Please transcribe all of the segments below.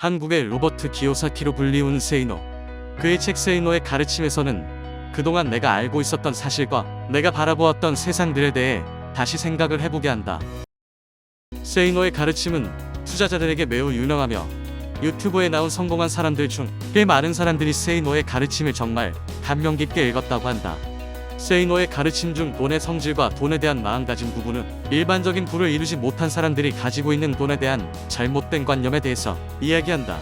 한국의 로버트 기요사키로 불리운 세이노. 그의 책 세이노의 가르침에서는 그동안 내가 알고 있었던 사실과 내가 바라보았던 세상들에 대해 다시 생각을 해보게 한다. 세이노의 가르침은 투자자들에게 매우 유명하며 유튜브에 나온 성공한 사람들 중 꽤 많은 사람들이 세이노의 가르침을 정말 감명 깊게 읽었다고 한다. 세이노의 가르침 중 돈의 성질과 돈에 대한 마음가짐 부분은 일반적인 부를 이루지 못한 사람들이 가지고 있는 돈에 대한 잘못된 관념에 대해서 이야기한다.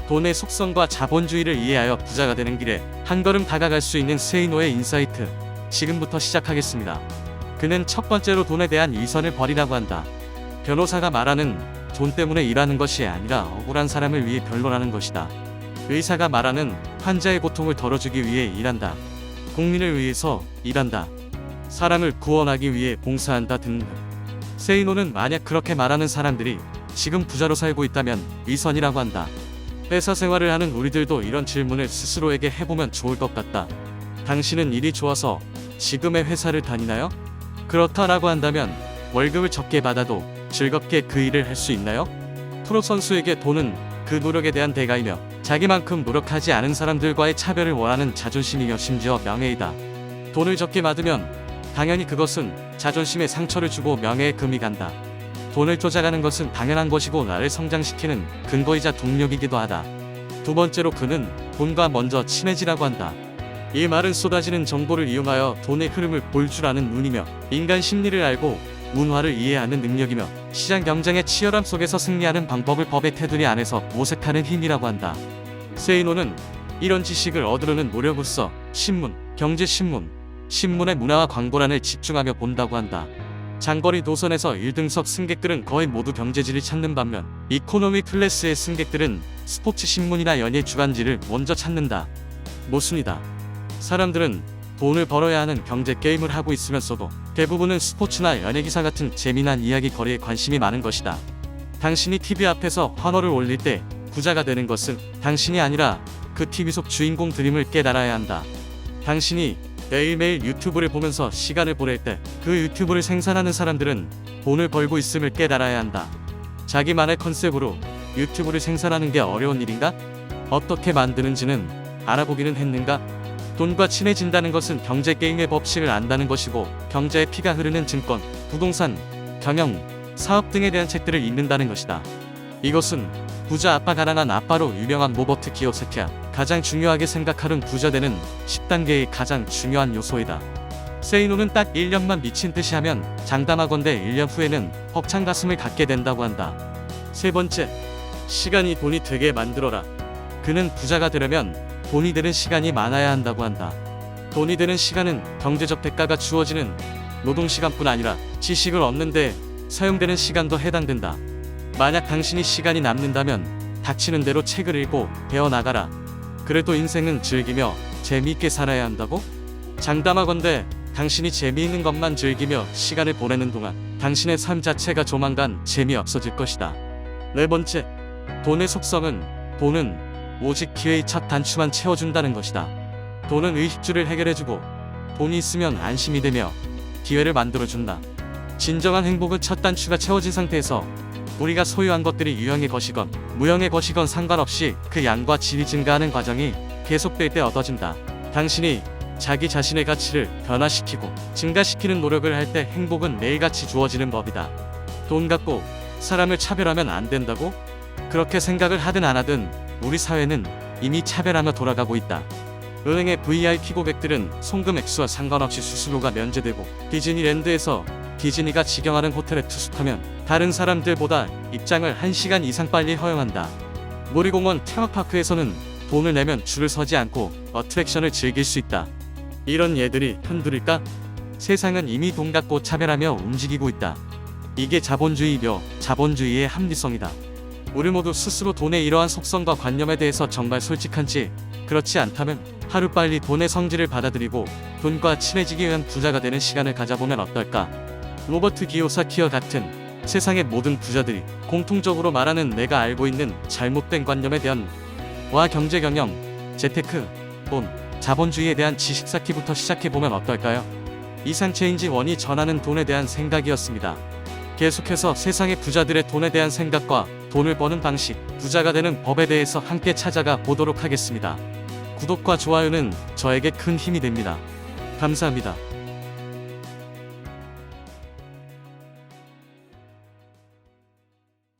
돈의 속성과 자본주의를 이해하여 부자가 되는 길에 한 걸음 다가갈 수 있는 세이노의 인사이트, 지금부터 시작하겠습니다. 그는 첫 번째로 돈에 대한 위선을 버리라고 한다. 변호사가 말하는 돈 때문에 일하는 것이 아니라 억울한 사람을 위해 변론하는 것이다. 의사가 말하는 환자의 고통을 덜어주기 위해 일한다. 국민을 위해서 일한다. 사람을 구원하기 위해 봉사한다 등등. 세이노는 만약 그렇게 말하는 사람들이 지금 부자로 살고 있다면 위선이라고 한다. 회사 생활을 하는 우리들도 이런 질문을 스스로에게 해보면 좋을 것 같다. 당신은 일이 좋아서 지금의 회사를 다니나요? 그렇다라고 한다면 월급을 적게 받아도 즐겁게 그 일을 할 수 있나요? 프로 선수에게 돈은 그 노력에 대한 대가이며 자기만큼 노력하지 않은 사람들과의 차별을 원하는 자존심이며 심지어 명예이다. 돈을 적게 받으면 당연히 그것은 자존심에 상처를 주고 명예에 금이 간다. 돈을 쫓아가는 것은 당연한 것이고 나를 성장시키는 근거이자 동력이기도 하다. 두 번째로 그는 돈과 먼저 친해지라고 한다. 이 말은 쏟아지는 정보를 이용하여 돈의 흐름을 볼 줄 아는 눈이며 인간 심리를 알고 문화를 이해하는 능력이며 시장 경쟁의 치열함 속에서 승리하는 방법을 법의 테두리 안에서 모색하는 힘이라고 한다. 세이노는 이런 지식을 얻으려는 노력으로서 신문, 경제신문, 신문의 문화와 광고란을 집중하며 본다고 한다. 장거리 노선에서 1등석 승객들은 거의 모두 경제지를 찾는 반면 이코노미 클래스의 승객들은 스포츠 신문이나 연예 주간지를 먼저 찾는다. 모순이다. 사람들은 돈을 벌어야 하는 경제 게임을 하고 있으면서도 대부분은 스포츠나 연예기사 같은 재미난 이야기거리에 관심이 많은 것이다. 당신이 TV 앞에서 환호를 올릴 때 부자가 되는 것은 당신이 아니라 그 TV 속 주인공 드림을 깨달아야 한다. 당신이 매일매일 유튜브를 보면서 시간을 보낼 때 그 유튜브를 생산하는 사람들은 돈을 벌고 있음을 깨달아야 한다. 자기만의 컨셉으로 유튜브를 생산하는 게 어려운 일인가? 어떻게 만드는지는 알아보기는 했는가? 돈과 친해진다는 것은 경제 게임의 법칙을 안다는 것이고 경제의 피가 흐르는 증권, 부동산, 경영, 사업 등에 대한 책들을 읽는다는 것이다. 이것은 부자 아빠 가난한 아빠로 유명한 로버트 기요사키가 가장 중요하게 생각하는 부자 되는 10단계의 가장 중요한 요소이다. 세이노는 딱 1년만 미친 듯이 하면 장담하건대 1년 후에는 벅찬 가슴을 갖게 된다고 한다. 세 번째, 시간이 돈이 되게 만들어라. 그는 부자가 되려면 돈이 되는 시간이 많아야 한다고 한다. 돈이 되는 시간은 경제적 대가가 주어지는 노동시간뿐 아니라 지식을 얻는 데 사용되는 시간도 해당된다. 만약 당신이 시간이 남는다면 닥치는 대로 책을 읽고 배워나가라. 그래도 인생은 즐기며 재미있게 살아야 한다고? 장담하건대 당신이 재미있는 것만 즐기며 시간을 보내는 동안 당신의 삶 자체가 조만간 재미없어질 것이다. 네 번째, 돈의 속성은 돈은 오직 기회의 첫 단추만 채워준다는 것이다. 돈은 의식주를 해결해주고 돈이 있으면 안심이 되며 기회를 만들어준다. 진정한 행복은 첫 단추가 채워진 상태에서 우리가 소유한 것들이 유형의 것이건 무형의 것이건 상관없이 그 양과 질이 증가하는 과정이 계속될 때 얻어진다. 당신이 자기 자신의 가치를 변화시키고 증가시키는 노력을 할 때 행복은 매일같이 주어지는 법이다. 돈 갖고 사람을 차별하면 안 된다고? 그렇게 생각을 하든 안 하든 우리 사회는 이미 차별하며 돌아가고 있다. 은행의 VIP 고객들은 송금 액수와 상관없이 수수료가 면제되고 디즈니랜드에서 디즈니가 직영하는 호텔에 투숙하면 다른 사람들보다 입장을 1시간 이상 빨리 허용한다. 놀이공원 테마파크에서는 돈을 내면 줄을 서지 않고 어트랙션을 즐길 수 있다. 이런 예들이 흔들릴까? 세상은 이미 돈 갖고 차별하며 움직이고 있다. 이게 자본주의며 자본주의의 합리성이다. 우리 모두 스스로 돈의 이러한 속성과 관념에 대해서 정말 솔직한지, 그렇지 않다면 하루빨리 돈의 성질을 받아들이고 돈과 친해지기 위한 부자가 되는 시간을 가져보면 어떨까? 로버트 기요사키와 같은 세상의 모든 부자들이 공통적으로 말하는 내가 알고 있는 잘못된 관념에 대한 와 경제 경영, 재테크, 돈, 자본주의에 대한 지식 쌓기부터 시작해보면 어떨까요? 이상 체인지 원이 전하는 돈에 대한 생각이었습니다. 계속해서 세상의 부자들의 돈에 대한 생각과 돈을 버는 방식, 부자가 되는 법에 대해서 함께 찾아가 보도록 하겠습니다. 구독과 좋아요는 저에게 큰 힘이 됩니다. 감사합니다.